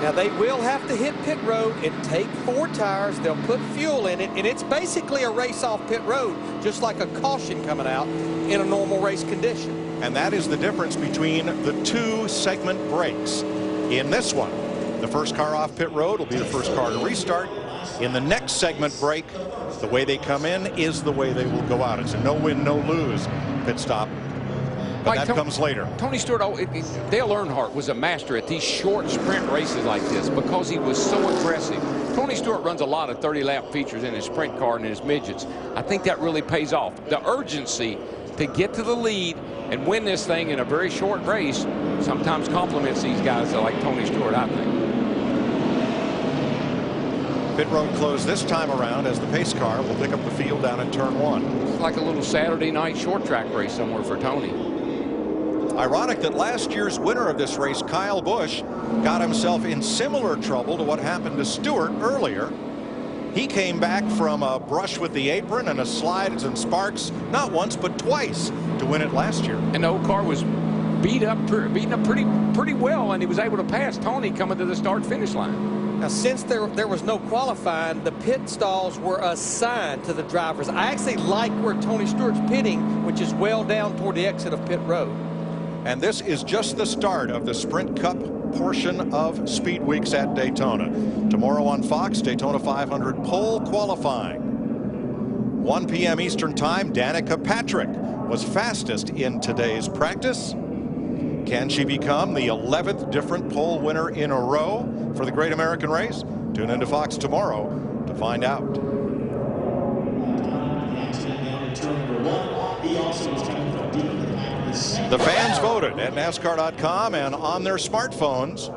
Now they will have to hit pit road and take 4 tires. They'll put fuel in it, and it's basically a race off pit road, just like a caution coming out in a normal race condition. And that is the difference between the 2 segment breaks. In this one, the first car off pit road will be the first car to restart. In the next segment break, the way they come in is the way they will go out. It's a no win, no lose pit stop. But that comes later. Tony Stewart, Dale Earnhardt was a master at these short sprint races like this because he was so aggressive. Tony Stewart runs a lot of 30-lap features in his sprint car and in his midgets. I think that really pays off. The urgency to get to the lead and win this thing in a very short race sometimes compliments these guys like Tony Stewart, I think. Pit road closed this time around as the pace car will pick up the field down at turn 1. It's like a little Saturday night short track race somewhere for Tony. Ironic that last year's winner of this race, Kyle Busch, got himself in similar trouble to what happened to Stewart earlier. He came back from a brush with the apron and a slides and sparks, not once but twice, to win it last year. And the old car was beaten up pretty well, and he was able to pass Tony coming to the start-finish line. Now, since there was no qualifying, the pit stalls were assigned to the drivers. I actually like where Tony Stewart's pitting, which is well down toward the exit of pit road. And this is just the start of the Sprint Cup portion of Speed Weeks at Daytona. Tomorrow on Fox, Daytona 500 pole qualifying. 1 p.m. Eastern Time, Danica Patrick was fastest in today's practice. Can she become the 11th different pole winner in a row for the Great American Race? Tune into Fox tomorrow to find out. The fans voted at NASCAR.com and on their smartphones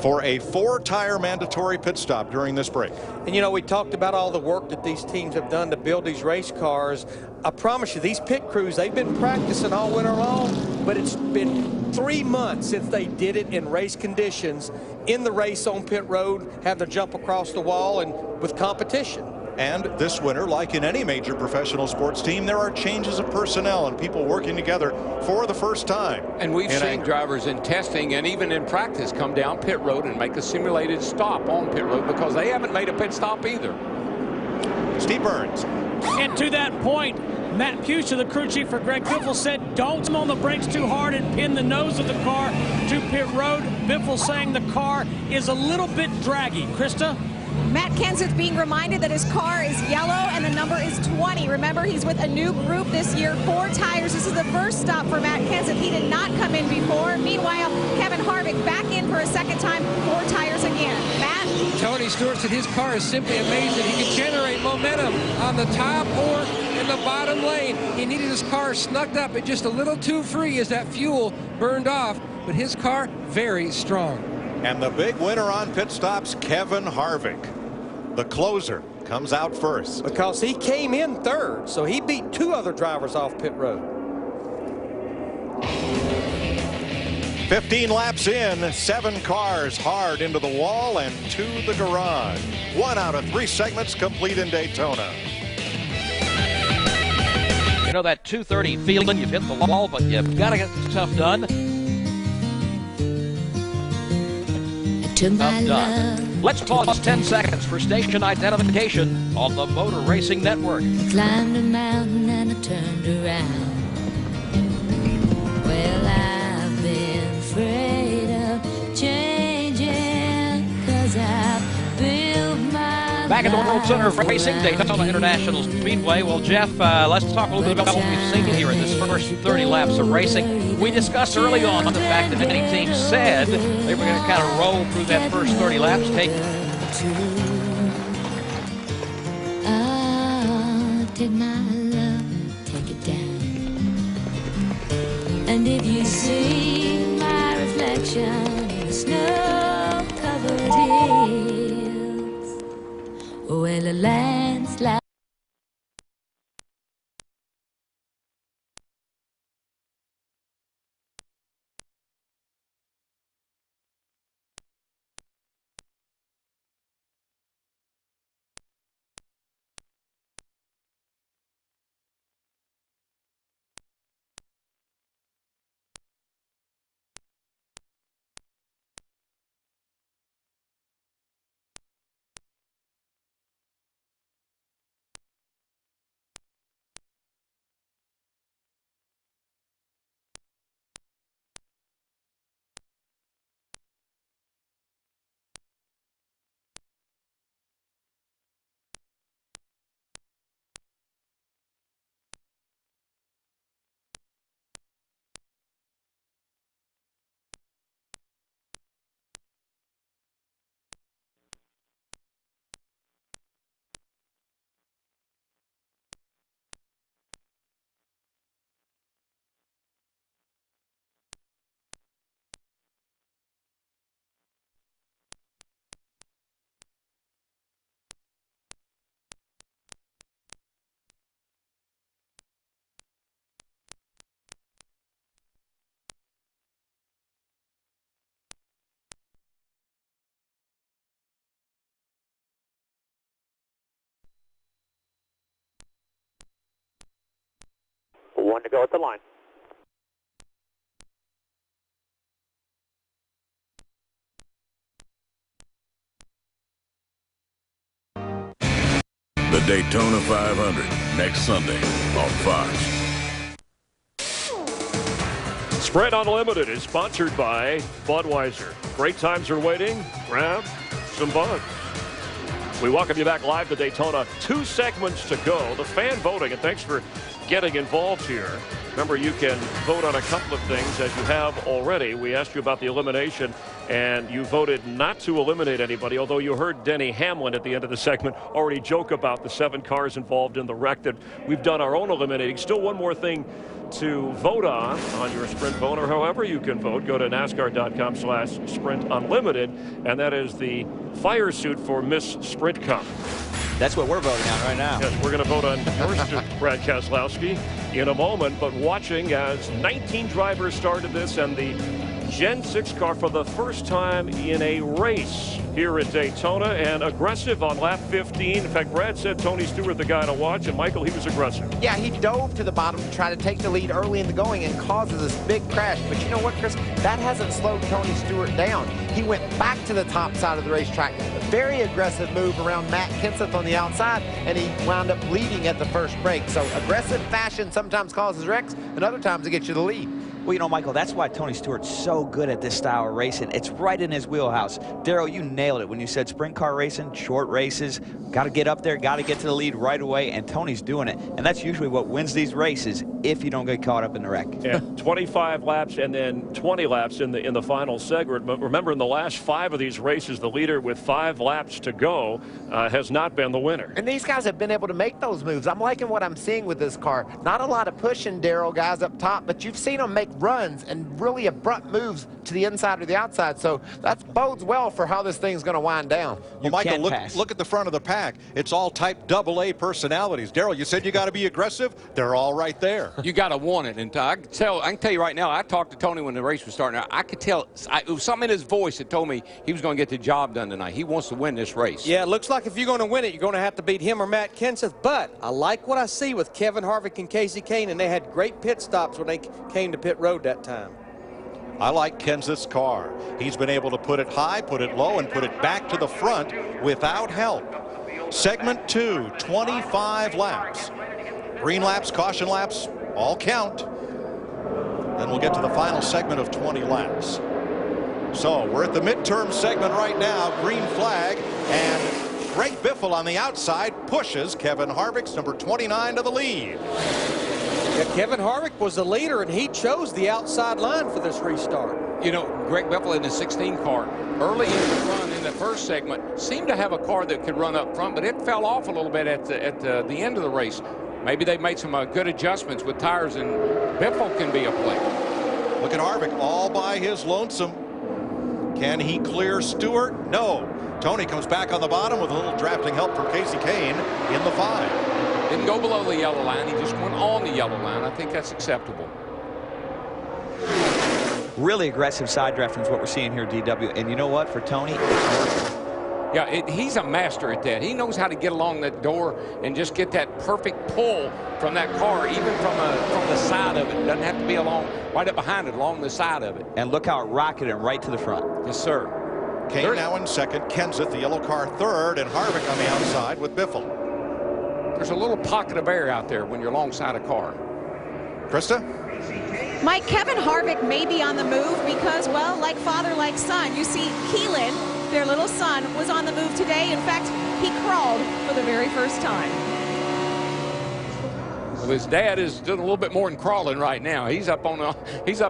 for a 4-tire mandatory pit stop during this break. And you know, we talked about all the work that these teams have done to build these race cars. I promise you, these pit crews, they've been practicing all winter long, but it's been 3 months since they did it in race conditions, in the race on pit road, having to jump across the wall and with competition. And this winter, like in any major professional sports team, there are changes of personnel and people working together for the first time. And we've seen drivers in testing and even in practice come down pit road and make a simulated stop on pit road because they haven't made a pit stop either. Steve Burns. And to that point, Matt Puccia, the crew chief for Greg Biffle, said don't come on the brakes too hard and pin the nose of the car to pit road. Biffle saying the car is a little bit draggy. Krista? Matt Kenseth being reminded that his car is yellow and the number is 20. Remember, he's with a new group this year, 4 tires. This is the first stop for Matt Kenseth. He did not come in before. Meanwhile, Kevin Harvick back in for a second time, 4 tires again. Matt? Tony Stewart said his car is simply amazing. He can generate momentum on the top or in the bottom lane. He needed his car snugged up and just a little too free as that fuel burned off, but his car very strong. And the big winner on pit stops, Kevin Harvick. The closer comes out first. Because he came in third, so he beat 2 other drivers off pit road. 15 laps in, 7 cars hard into the wall and to the garage. 1 out of 3 segments complete in Daytona. You know that 230 feeling, you've hit the wall, but you've got to get stuff done. To my love. Let's pause 10 seconds for station identification on the Motor Racing Network. I climbed a mountain and I turned around. Well, I've been afraid of changing 'cause I've built my Back at the World Center of Racing, Daytona International Speedway. Well, Jeff, let's talk a little bit about what we've seen here in this first 30 laps of racing. We discussed early on the fact that many teams said they were going to kind of roll through that first 30 laps. Take my love, take it down. And if you see my reflection in the snow-covered hills, well, a landslide. 1 to go at the line. The Daytona 500 next Sunday on Fox. Sprint Unlimited is sponsored by Budweiser. Great times are waiting. Grab some buds. We welcome you back live to Daytona. 2 segments to go. The fan voting, and thanks for getting involved here. Remember, you can vote on a couple of things, as you have already. We asked you about the elimination, and you voted not to eliminate anybody, although you heard Denny Hamlin at the end of the segment already joke about the 7 cars involved in the wreck that we've done our own eliminating. Still one more thing to vote on your Sprint phone, or however you can vote. Go to NASCAR.com/Sprint Unlimited, and that is the fire suit for Miss Sprint Cup. That's what we're voting on right now. Yes, we're going to vote on yours, Brad Keselowski, in a moment. But watching as 19 drivers started this, and the Gen 6 car for the first time in a race here at Daytona, and aggressive on lap 15. In fact, Brad said Tony Stewart the guy to watch, and Michael, he was aggressive. Yeah, he dove to the bottom to try to take the lead early in the going and causes this big crash. But you know what, Chris? That hasn't slowed Tony Stewart down. He went back to the top side of the racetrack. A very aggressive move around Matt Kenseth on the outside, and he wound up leading at the first break. So aggressive fashion sometimes causes wrecks, and other times it gets you the lead. Well, you know, Michael, that's why Tony Stewart's so good at this style of racing. It's right in his wheelhouse. Darrell, you nailed it when you said sprint car racing, short races, got to get up there, got to get to the lead right away, and Tony's doing it. And that's usually what wins these races if you don't get caught up in the wreck. Yeah, 25 laps and then 20 laps in the final segment. But remember, in the last 5 of these races, the leader with 5 laps to go has not been the winner. And these guys have been able to make those moves. I'm liking what I'm seeing with this car. Not a lot of pushing, Darrell, guys up top, but you've seen them make runs and really abrupt moves to the inside or the outside. So that bodes well for how this thing's going to wind down. Well, Michael, look at the front of the pack. It's all type AA personalities. Darrell, you said you got to be aggressive. They're all right there. You got to want it. And I can tell you right now, I talked to Tony when the race was starting. I could tell it was something in his voice that told me he was going to get the job done tonight. He wants to win this race. Yeah, it looks like if you're going to win it, you're going to have to beat him or Matt Kenseth. But I like what I see with Kevin Harvick and Casey Kane, and they had great pit stops when they came to pit road that time. I like Kenseth's car. He's been able to put it high, put it low, and put it back to the front without help. Segment 2, 25 laps. Green laps, caution laps, all count. Then we'll get to the final segment of 20 laps. So we're at the midterm segment right now. Green flag, and Greg Biffle on the outside pushes Kevin Harvick's number 29 to the lead. Yeah, Kevin Harvick was the leader, and he chose the outside line for this restart. You know, Greg Biffle in the 16 car, early in the run in the first segment, seemed to have a car that could run up front, but it fell off a little bit at the end of the race. Maybe they made some good adjustments with tires, and Biffle can be a play. Look at Harvick all by his lonesome. Can he clear Stewart? No. Tony comes back on the bottom with a little drafting help from Casey Kane in the 5. Didn't go below the yellow line. He just went on the yellow line. I think that's acceptable. Really aggressive side drafting is what we're seeing here, DW. And you know what? For Tony, it's working. Yeah, he's a master at that. He knows how to get along that door and just get that perfect pull from that car, even from the side of it. Doesn't have to be along, right up behind it, along the side of it. And look how it rocketed him right to the front. Yes, sir. Kane now in second, Kenseth, the yellow car, third, and Harvick on the outside with Biffle. There's a little pocket of air out there when you're alongside a car. Krista? Mike, Kevin Harvick may be on the move because, well, like father, like son. You see, Keelan, their little son, was on the move today. In fact, he crawled for the very first time. Well, his dad is doing a little bit more than crawling right now. He's up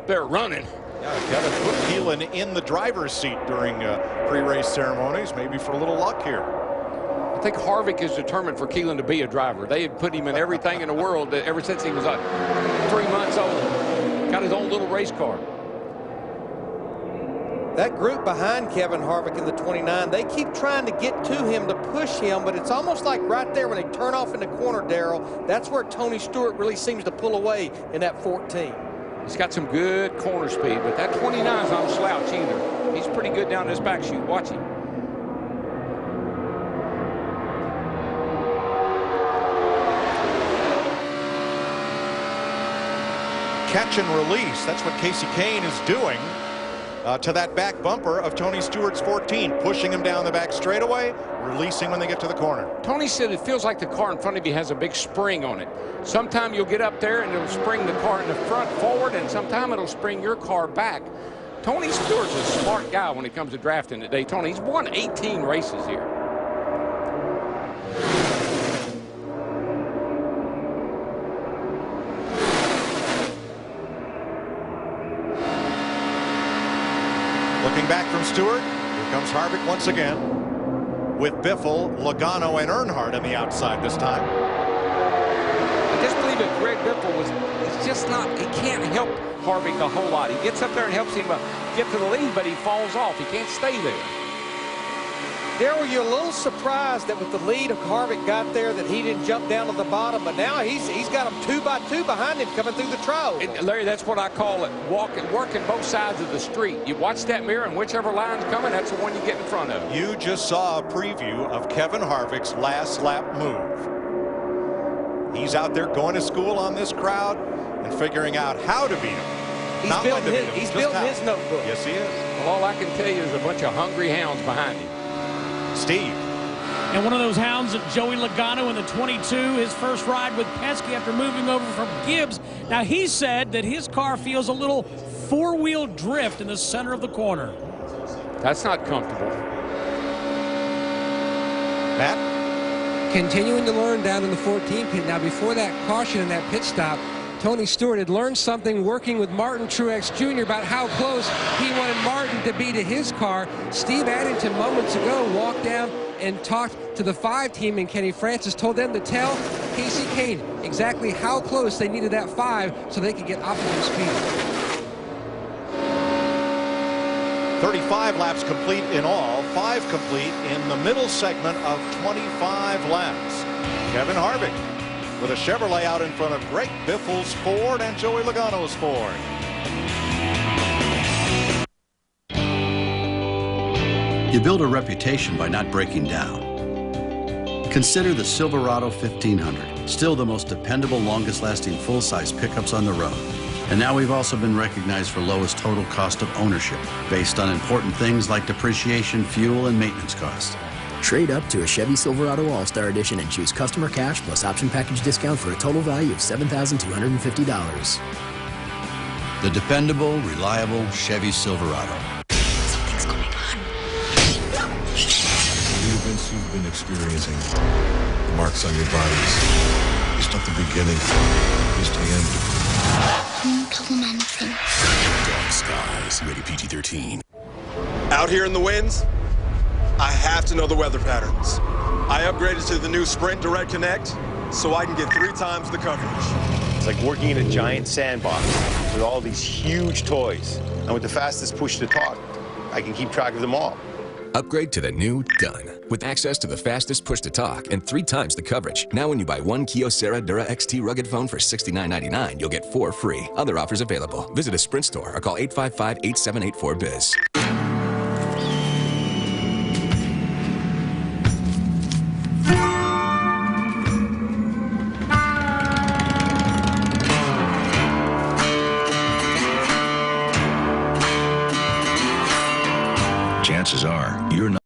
there running. Yeah, got to put Keelan in the driver's seat during pre-race ceremonies, maybe for a little luck here. I think Harvick is determined for Keelan to be a driver. They had put him in everything in the world ever since he was 3 months old. Got his own little race car. That group behind Kevin Harvick in the 29, they keep trying to get to him to push him, but it's almost like right there when they turn off in the corner, Darrell, that's where Tony Stewart really seems to pull away in that 14. He's got some good corner speed, but that 29 is not a slouch either. He's pretty good down this back chute. Watch him. catch and release. That's what Casey Kane is doing to that back bumper of Tony Stewart's 14, pushing him down the back straightaway, releasing when they get to the corner. Tony said it feels like the car in front of you has a big spring on it. Sometime you'll get up there and it'll spring the car in the front forward, and sometime it'll spring your car back. Tony Stewart's a smart guy when it comes to drafting at Daytona. He's won 18 races here. Looking back from Stewart, here comes Harvick once again with Biffle, Logano, and Earnhardt on the outside this time. I just believe that Greg Biffle it's just not, he can't help Harvick a whole lot. He gets up there and helps him get to the lead, but he falls off. He can't stay there. Darrell, you're a little surprised that with the lead of Harvick got there that he didn't jump down to the bottom, but now he's got them 2 by 2 behind him coming through the trial. Larry, that's what I call it, working both sides of the street. You watch that mirror, and whichever line's coming, that's the one you get in front of. You just saw a preview of Kevin Harvick's last lap move. He's out there going to school on this crowd and figuring out how to beat him. He's building his notebook. Yes, he is. Well, all I can tell you is a bunch of hungry hounds behind him. Steve. And one of those hounds of Joey Logano in the 22, his first ride with Penske after moving over from Gibbs. Now, he said that his car feels a little four-wheel drift in the center of the corner. That's not comfortable. Matt? Continuing to learn down in the 14 pit. Now, before that caution and that pit stop, Tony Stewart had learned something working with Martin Truex Jr. about how close he wanted Martin to be to his car. Steve Addington moments ago walked down and talked to the 5 team, and Kenny Francis told them to tell Casey Kane exactly how close they needed that 5 so they could get optimum speed. 35 laps complete in all, 5 complete in the middle segment of 25 laps. Kevin Harvick with a Chevrolet out in front of Greg Biffle's Ford and Joey Logano's Ford. You build a reputation by not breaking down. Consider the Silverado 1500, still the most dependable, longest-lasting full-size pickups on the road. And now we've also been recognized for lowest total cost of ownership, based on important things like depreciation, fuel, and maintenance costs. Trade up to a Chevy Silverado All-Star Edition and choose customer cash plus option package discount for a total value of $7,250. The dependable, reliable Chevy Silverado. Something's going on. The events you've been experiencing, the marks on your bodies, it's not the beginning, it's the end. Don't tell them anything. Dark Skies, rated PG-13. Out here in the winds, I have to know the weather patterns. I upgraded to the new Sprint Direct Connect so I can get 3 times the coverage. It's like working in a giant sandbox with all these huge toys. And with the fastest push to talk, I can keep track of them all. Upgrade to the new Done. With access to the fastest push to talk and 3 times the coverage. Now when you buy 1 Kyocera Dura XT rugged phone for $69.99, you'll get 4 free. Other offers available. Visit a Sprint store or call 855-8784-BIZ. Chances are, you're not